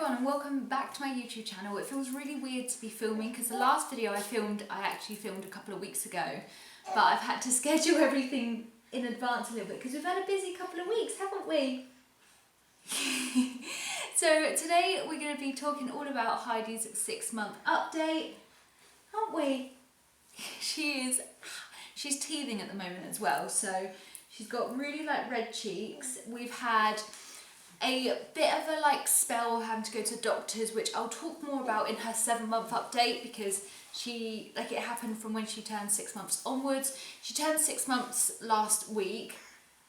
everyone and welcome back to my YouTube channel. It feels really weird to be filming because the last video I actually filmed a couple of weeks ago, but I've had to schedule everything in advance a little bit because we've had a busy couple of weeks, haven't we? So today we're going to be talking all about Heidi's 6-month update, aren't we? She's teething at the moment as well, so she's got really red cheeks. We've had a bit of a spell having to go to doctors, which I'll talk more about in her 7-month update because it happened from when she turned 6 months onwards. She turned 6 months last week.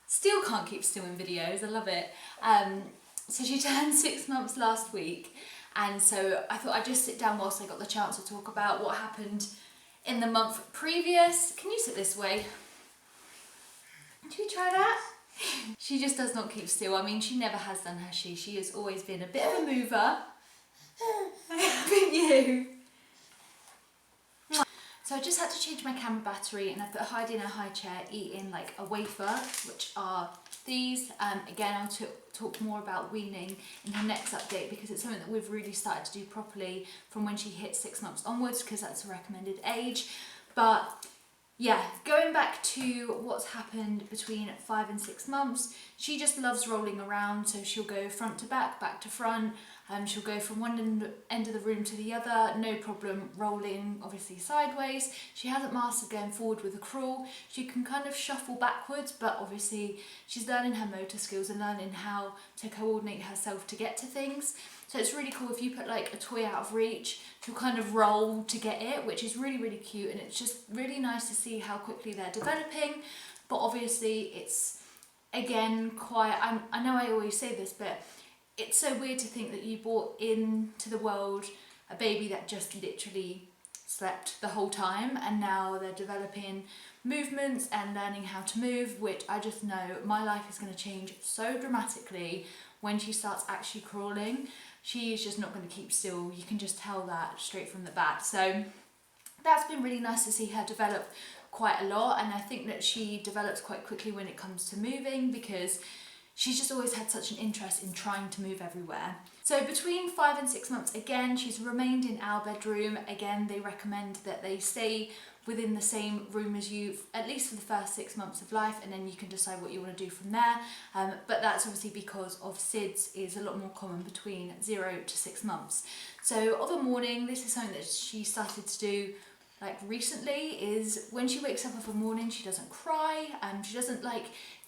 Still can't keep still in videos, I love it. So she turned 6 months last week, and so I thought I'd just sit down whilst I got the chance to talk about what happened in the month previous. Can you sit this way? Should we try that? She just does not keep still. I mean, she never has done, has she? She has always been a bit of a mover. Haven't you? So I just had to change my camera battery and I put Heidi in a high chair eating a wafer, which are these. Again, I'll talk more about weaning in her next update because it's something that we've really started to do properly from when she hit 6 months onwards because that's a recommended age. But yeah, going back to what's happened between 5 and 6 months, she just loves rolling around, so she'll go front to back, back to front, she'll go from one end of the room to the other, no problem rolling, obviously sideways. She hasn't mastered going forward with a crawl. She can kind of shuffle backwards, but obviously she's learning her motor skills and learning how to coordinate herself to get to things. So it's really cool if you put a toy out of reach, she'll kind of roll to get it, which is really, really cute, and it's just really nice to see how quickly they're developing. But obviously it's, again, I know I always say this, but it's so weird to think that you brought into the world a baby that just literally slept the whole time, and now they're developing movements and learning how to move, which I just know my life is going to change so dramatically when she starts actually crawling. She is just not going to keep still. You can just tell that straight from the bat. So that's been really nice to see her develop quite a lot, and I think that she develops quite quickly when it comes to moving because she's just always had such an interest in trying to move everywhere. So between 5 and 6 months, again, she's remained in our bedroom. Again, they recommend that they stay within the same room as you, at least for the first 6 months of life, and then you can decide what you want to do from there. But that's obviously because of SIDS is a lot more common between 0 to 6 months. So of a morning, this is something that she started to do recently, is when she wakes up of a morning, she doesn't cry, she doesn't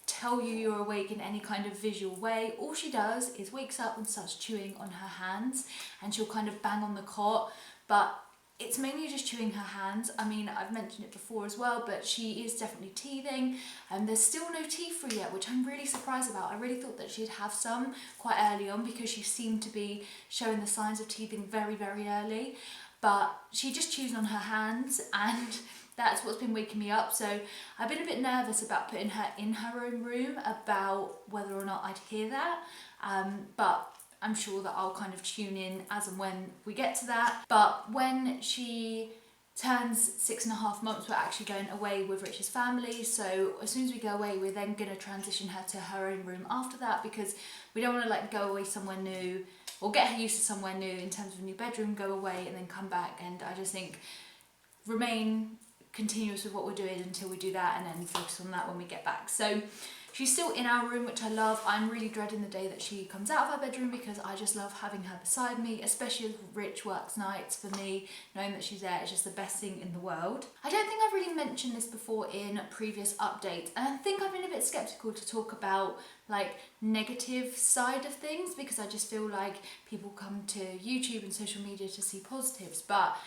tell you you're awake in any kind of visual way. All she does is wakes up and starts chewing on her hands, and she'll kind of bang on the cot, but it's mainly just chewing her hands. I mean, I've mentioned it before as well, but she is definitely teething, and there's still no teeth for yet, which I'm really surprised about. I really thought that she'd have some quite early on because she seemed to be showing the signs of teething very, very early, but she just chews on her hands, and that's what's been waking me up. So I've been a bit nervous about putting her in her own room about whether or not I'd hear that, but I'm sure that I'll kind of tune in as and when we get to that. But when she turns 6.5 months, we're actually going away with Rich's family. So as soon as we go away, we're then going to transition her to her own room after that because we don't want to go away somewhere new or get her used to somewhere new in terms of a new bedroom, go away and then come back. And I just think remain continuous with what we're doing until we do that and then focus on that when we get back. So she's still in our room, which I love. I'm really dreading the day that she comes out of our bedroom because I just love having her beside me, especially as Rich works nights. For me, knowing that she's there is just the best thing in the world. I don't think I've really mentioned this before in previous updates, and I think I've been a bit skeptical to talk about negative side of things because I just feel like people come to YouTube and social media to see positives, but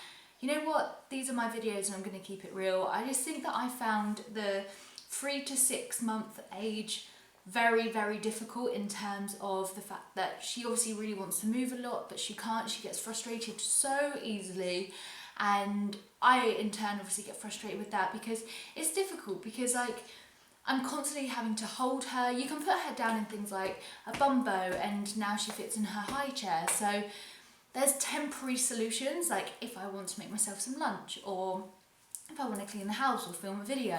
you know what? These are my videos and I'm going to keep it real. I just think that I found the 3 to 6 month age very, very difficult in terms of the fact that she obviously really wants to move a lot, but she can't. She gets frustrated so easily, and I in turn obviously get frustrated with that because it's difficult because I'm constantly having to hold her. You can put her down in things like a bumbo and now she fits in her high chair. So there's temporary solutions, like if I want to make myself some lunch or if I want to clean the house or film a video.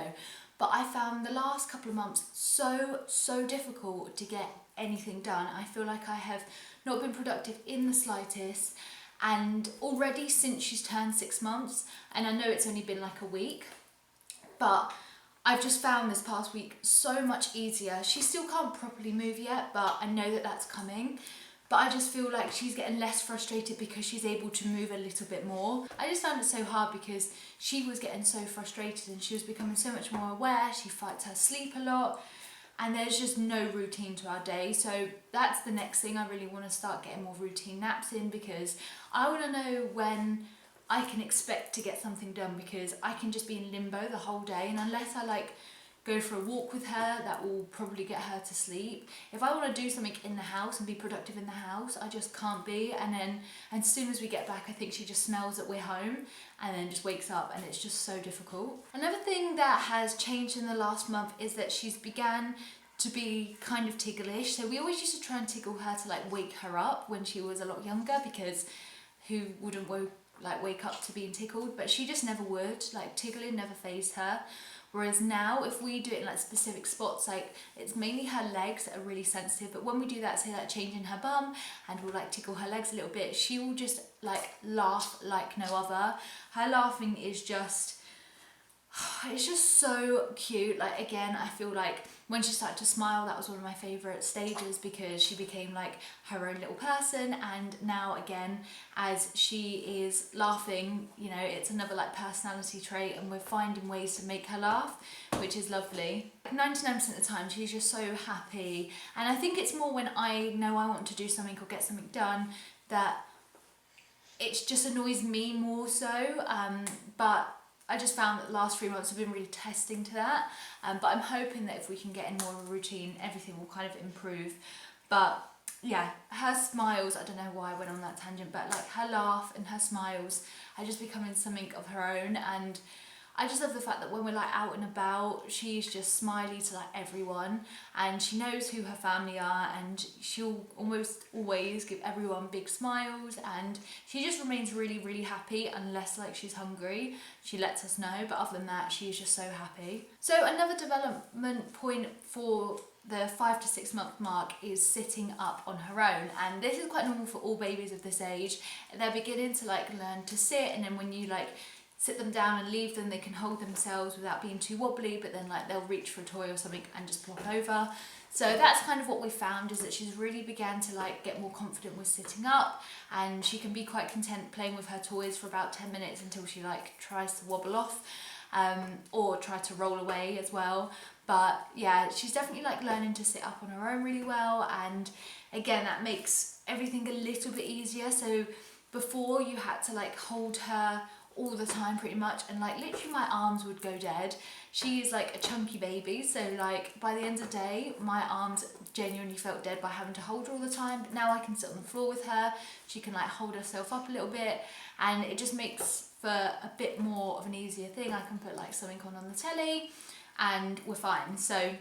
But I found the last couple of months so difficult to get anything done. I feel like I have not been productive in the slightest, and already since she's turned 6 months, and I know it's only been like a week, but I've just found this past week so much easier. She still can't properly move yet, but I know that that's coming. But I just feel like she's getting less frustrated because she's able to move a little bit more. I just found it so hard because she was getting so frustrated and she was becoming so much more aware. She fights her sleep a lot, and there's just no routine to our day. So that's the next thing. I really want to start getting more routine naps in, because I want to know when I can expect to get something done, because I can just be in limbo the whole day, and unless I like go for a walk with her, that will probably get her to sleep. If I want to do something in the house and be productive in the house, I just can't be. And then as soon as we get back, I think she just smells that we're home and then just wakes up, and it's just so difficult. Another thing that has changed in the last month is that she's began to be kind of ticklish. So we always used to try and tickle her to like wake her up when she was a lot younger, because who wouldn't wake up to being tickled? But she just never would. Like, tickling never fazed her. Whereas now, if we do it in like specific spots, like it's mainly her legs that are really sensitive, but when we do that, say like changing her bum and we'll like tickle her legs a little bit, she will just like laugh like no other. Her laughing is just, it's just so cute. Like, again, I feel like when she started to smile, that was one of my favourite stages, because she became like her own little person. And now again, as she is laughing, you know, it's another like personality trait, and we're finding ways to make her laugh, which is lovely. 99% of the time she's just so happy, and I think it's more when I know I want to do something or get something done that it just annoys me more so, but I just found that the last 3 months have been really testing to that, but I'm hoping that if we can get in more of a routine, everything will kind of improve. But yeah, her smiles, I don't know why I went on that tangent, but like her laugh and her smiles are just becoming something of her own, and I just love the fact that when we're like out and about, she's just smiley to like everyone, and she knows who her family are, and she'll almost always give everyone big smiles, and she just remains really, really happy unless like she's hungry. She lets us know, but other than that, she's just so happy. So another development point for the 5 to 6 month mark is sitting up on her own, and this is quite normal for all babies of this age. They're beginning to like learn to sit, and then when you like sit them down and leave them, they can hold themselves without being too wobbly, but then like they'll reach for a toy or something and just plop over. So that's kind of what we found, is that she's really began to like get more confident with sitting up, and she can be quite content playing with her toys for about 10 minutes until she like tries to wobble off, or try to roll away as well. But yeah, she's definitely like learning to sit up on her own really well, and again, that makes everything a little bit easier. So before, you had to like hold her all the time pretty much, and like literally my arms would go dead. She is like a chunky baby, so like by the end of the day my arms genuinely felt dead by having to hold her all the time. But now I can sit on the floor with her, she can like hold herself up a little bit, and it just makes for a bit more of an easier thing. I can put like something on the telly and we're fine. So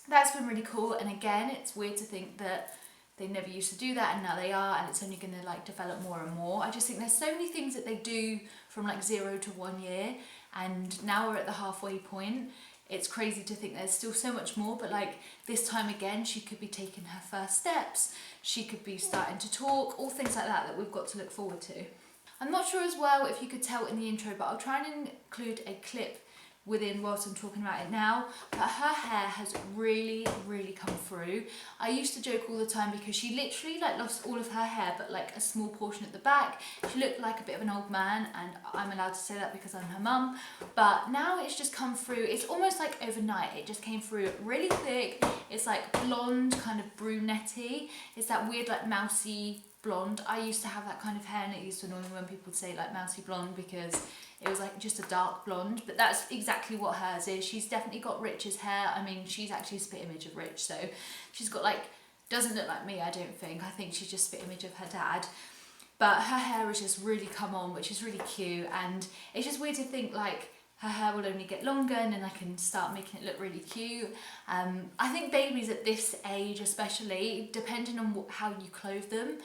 that's been really cool, and again, it's weird to think that they never used to do that and now they are, and it's only going to like develop more and more. I just think there's so many things that they do from like 0 to 1 year, and now we're at the halfway point. It's crazy to think there's still so much more, but like this time again, she could be taking her first steps, she could be starting to talk, all things like that that we've got to look forward to. I'm not sure as well if you could tell in the intro, but I'll try and include a clip within whilst I'm talking about it now, but her hair has really, really come through. I used to joke all the time because she literally like lost all of her hair but like a small portion at the back. She looked like a bit of an old man, and I'm allowed to say that because I'm her mum, but now it's just come through. It's almost like overnight, it just came through really thick. It's like blonde, kind of brunette-y. It's that weird like mousy blonde. I used to have that kind of hair, and it used to annoy me when people would say like mousy blonde because it was like just a dark blonde, but that's exactly what hers is. She's definitely got Rich's hair. I mean, she's actually a spit image of Rich, so she's got like, doesn't look like me, I don't think. I think she's just a spit image of her dad. But her hair has just really come on, which is really cute, and it's just weird to think like her hair will only get longer and then I can start making it look really cute. I think babies at this age especially, depending on how you clothe them,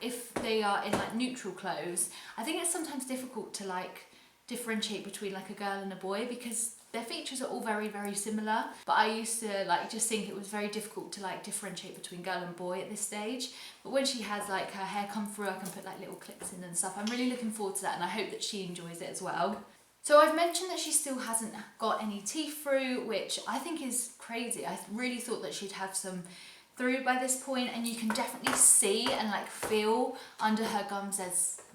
if they are in like neutral clothes, I think it's sometimes difficult to like differentiate between like a girl and a boy, because their features are all very, very similar, but I used to like just think it was very difficult to like differentiate between girl and boy at this stage. But when she has like her hair come through, I can put like little clips in and stuff. I'm really looking forward to that, and I hope that she enjoys it as well. So I've mentioned that she still hasn't got any teeth through, which I think is crazy. I really thought that she'd have some through by this point, and you can definitely see and like feel under her gums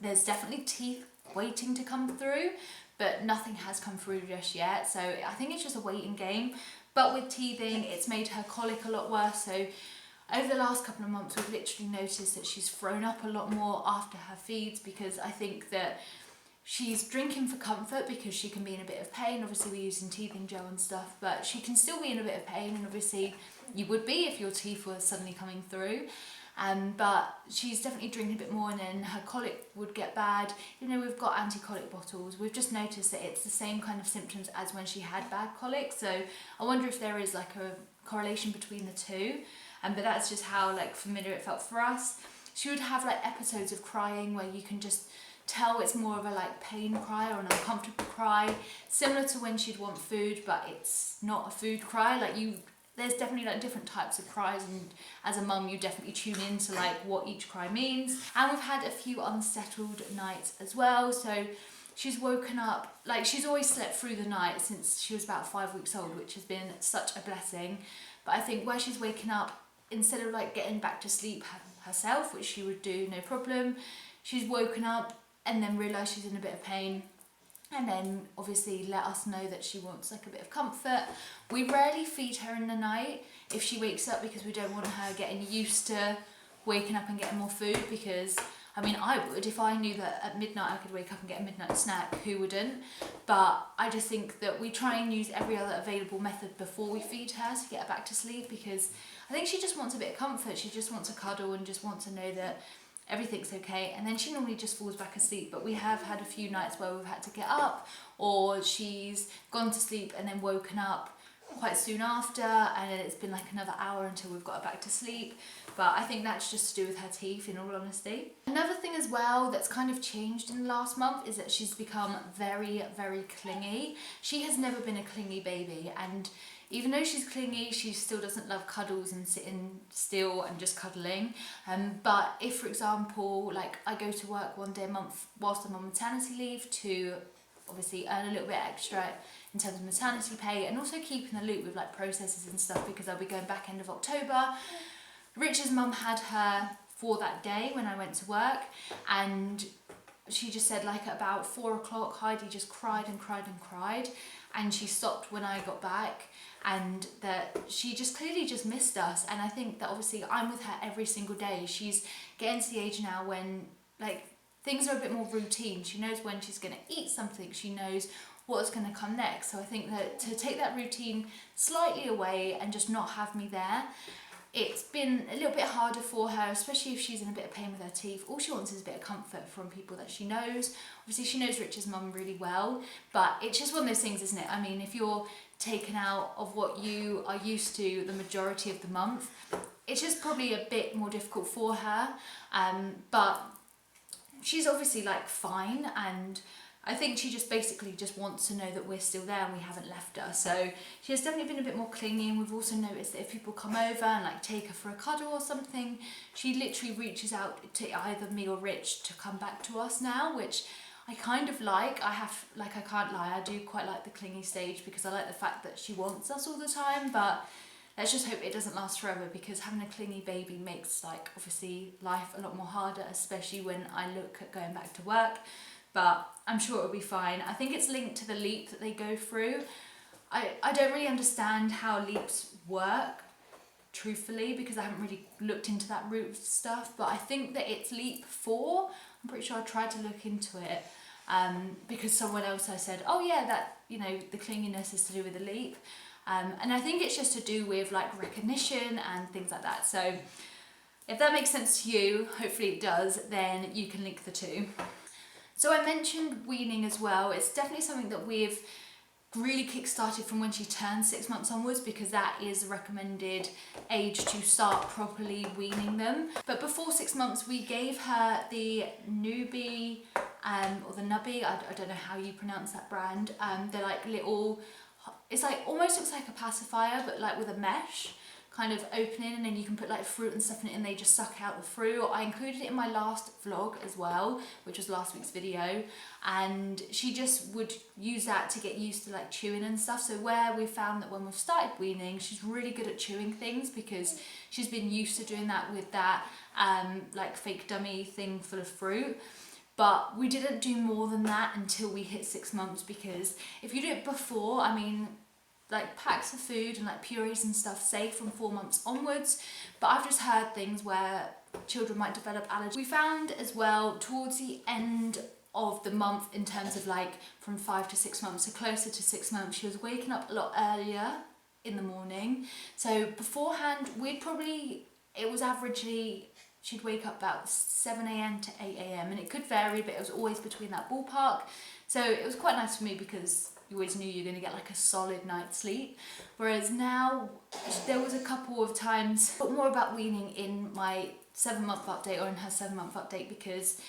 there's definitely teeth waiting to come through, but nothing has come through just yet. So I think it's just a waiting game. But with teething, it's made her colic a lot worse. So over the last couple of months, we've literally noticed that she's thrown up a lot more after her feeds, because I think that she's drinking for comfort because she can be in a bit of pain. Obviously we're using teething gel and stuff, but she can still be in a bit of pain, and obviously you would be if your teeth were suddenly coming through. But she's definitely drinking a bit more, and then her colic would get bad. You know, we've got anti-colic bottles. We've just noticed that it's the same kind of symptoms as when she had bad colic. So I wonder if there is like a correlation between the two. But that's just how like familiar it felt for us. She would have like episodes of crying where you can just tell it's more of a like pain cry or an uncomfortable cry, similar to when she'd want food, but it's not a food cry. Like there's definitely like different types of cries, and as a mum you definitely tune into like what each cry means. And we've had a few unsettled nights as well. So she's woken up, like she's always slept through the night since she was about 5 weeks old, which has been such a blessing. But I think where she's waking up, instead of like getting back to sleep herself, which she would do no problem, she's woken up and then realised she's in a bit of pain, and then obviously let us know that she wants like a bit of comfort. We rarely feed her in the night if she wakes up, because we don't want her getting used to waking up and getting more food, because I mean I would, if I knew that at midnight I could wake up and get a midnight snack, who wouldn't? But I just think that we try and use every other available method before we feed her to get her back to sleep, because I think she just wants a bit of comfort. She just wants a cuddle and just wants to know that everything's okay, and then she normally just falls back asleep. But we have had a few nights where we've had to get up, or she's gone to sleep and then woken up quite soon after, and then it's been like another hour until we've got her back to sleep. But I think that's just to do with her teeth, in all honesty. Another thing as well that's kind of changed in the last month is that she's become very, very clingy. She has never been a clingy baby, and even though she's clingy, she still doesn't love cuddles and sitting still and just cuddling. But if, for example, like I go to work one day a month whilst I'm on maternity leave to obviously earn a little bit extra in terms of maternity pay, and also keep in the loop with like processes and stuff, because I'll be going back end of October. Richard's mum had her for that day when I went to work, and she just said like at about 4 o'clock Heidi just cried and cried and cried, and she stopped when I got back, and that she just clearly just missed us. And I think that obviously I'm with her every single day. She's getting to the age now when like things are a bit more routine. She knows when she's going to eat something, she knows what's going to come next. So I think that to take that routine slightly away and just not have me there, it's been a little bit harder for her, especially if she's in a bit of pain with her teeth. All she wants is a bit of comfort from people that she knows. Obviously she knows Richard's mum really well, but it's just one of those things, isn't it? I mean, if you're taken out of what you are used to the majority of the month, it's just probably a bit more difficult for her. But she's obviously like fine, and I think she just basically just wants to know that we're still there and we haven't left her. So she has definitely been a bit more clingy, and we've also noticed that if people come over and like take her for a cuddle or something, she literally reaches out to either me or Rich to come back to us now, which I kind of like. I can't lie, I do quite like the clingy stage, because I like the fact that she wants us all the time. But let's just hope it doesn't last forever, because having a clingy baby makes like obviously life a lot more harder, especially when I look at going back to work. But I'm sure it'll be fine. I think it's linked to the leap that they go through. I don't really understand how leaps work, truthfully, because I haven't really looked into that root stuff. But I think that it's leap 4. I'm pretty sure I tried to look into it because someone else I said, oh yeah, that, you know, the clinginess is to do with the leap. And I think it's just to do with like recognition and things like that. So if that makes sense to you, hopefully it does, then you can link the two. So I mentioned weaning as well. It's definitely something that we've really kick-started from when she turned 6 months onwards, because that is the recommended age to start properly weaning them. But before 6 months, we gave her the Newbie, or the Nubby, I don't know how you pronounce that brand. They're like little it's like almost looks like a pacifier, but like with a mesh kind of opening, and then you can put like fruit and stuff in it and they just suck out the fruit. I included it in my last vlog as well, which was last week's video, and she just would use that to get used to like chewing and stuff. So where we found that when we've started weaning, she's really good at chewing things because she's been used to doing that with that like fake dummy thing full of fruit. But we didn't do more than that until we hit 6 months, because if you do it before, I mean, like packs of food and like purees and stuff safe from 4 months onwards, but I've just heard things where children might develop allergies. We found as well towards the end of the month, in terms of like from 5 to 6 months, so closer to 6 months, she was waking up a lot earlier in the morning. So beforehand, it was averagely, she'd wake up about 7 a.m. to 8 a.m. and it could vary, but it was always between that ballpark. So it was quite nice for me because you always knew you're going to get like a solid night's sleep. Whereas now, there was a couple of times, but more about weaning in my 7-month update, or in her 7-month update, because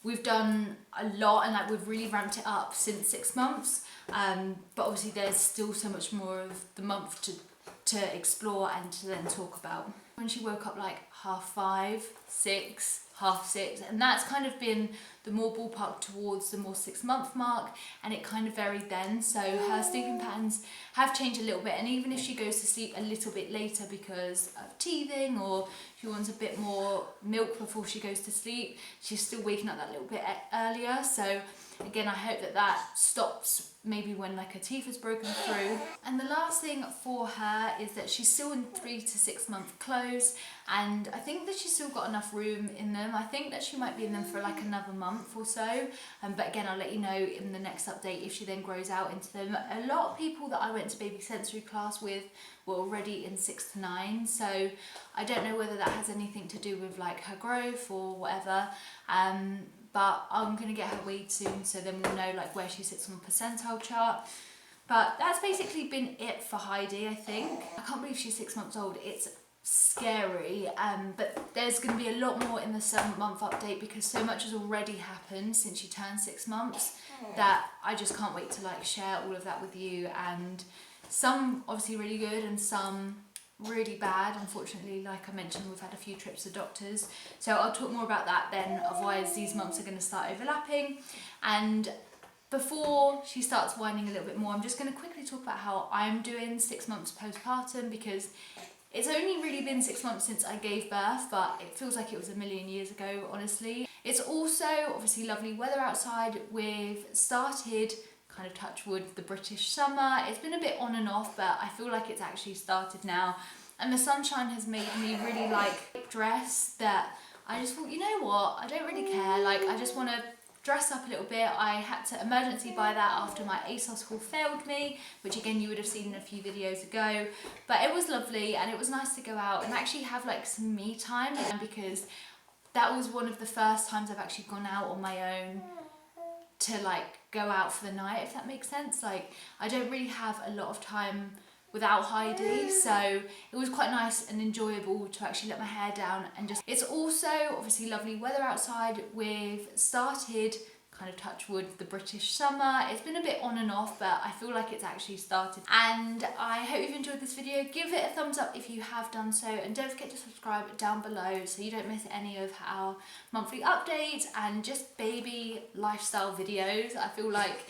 we've done a lot and like we've really ramped it up since 6 months. But obviously there's still so much more of the month to explore and to then talk about. When she woke up like 5:30, 6, 6:30, and that's kind of been the more ballpark towards the more 6-month mark, and it kind of varied then. So her sleeping patterns have changed a little bit, and even if she goes to sleep a little bit later because of teething, or she wants a bit more milk before she goes to sleep, she's still waking up that little bit earlier. So again, I hope that stops maybe when like her teeth is broken through. And the last thing for her is that she's still in 3 to 6 month clothes, and I think that she's still got enough room in them. I think that she might be in them for like another month or so, but again, I'll let you know in the next update if she then grows out into them. A lot of people that I went to baby sensory class with were already in 6 to 9, so I don't know whether that has anything to do with like her growth or whatever. But I'm going to get her weighed soon, so then we'll know like where she sits on the percentile chart. But that's basically been it for Heidi, I think. I can't believe she's 6 months old. It's scary, but there's going to be a lot more in the 7-month update, because so much has already happened since she turned 6 months that I just can't wait to like share all of that with you. And some obviously really good and some really bad. Unfortunately, like I mentioned, we've had a few trips to doctors, so I'll talk more about that then, otherwise these months are going to start overlapping. And before she starts whining a little bit more, I'm just going to quickly talk about how I'm doing 6 months postpartum, because it's only really been 6 months since I gave birth, but it feels like it was a million years ago, honestly. It's also obviously lovely weather outside. We've started, kind of touch wood, the British summer. It's been a bit on and off, but I feel like it's actually started now. And the sunshine has made me really like dress that I just thought, you know what, I don't really care. Like, I just want to dress up a little bit. I had to emergency buy that after my ASOS haul failed me, which again you would have seen in a few videos ago. But it was lovely, and it was nice to go out and actually have like some me time, because that was one of the first times I've actually gone out on my own to like go out for the night, if that makes sense. Like, I don't really have a lot of time without Heidi, so it was quite nice and enjoyable to actually let my hair down and just. It's also obviously lovely weather outside. We've started, kind of touch wood, the British summer. It's been a bit on and off, but I feel like it's actually started. And I hope you've enjoyed this video. Give it a thumbs up if you have done so, and don't forget to subscribe down below so you don't miss any of our monthly updates and just baby lifestyle videos. I feel like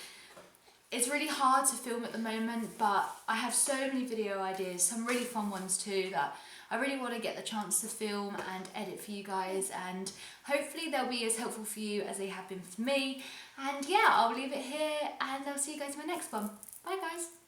it's really hard to film at the moment, but I have so many video ideas, some really fun ones too, that I really want to get the chance to film and edit for you guys, and hopefully they'll be as helpful for you as they have been for me. And yeah, I'll leave it here, and I'll see you guys in my next one. Bye guys.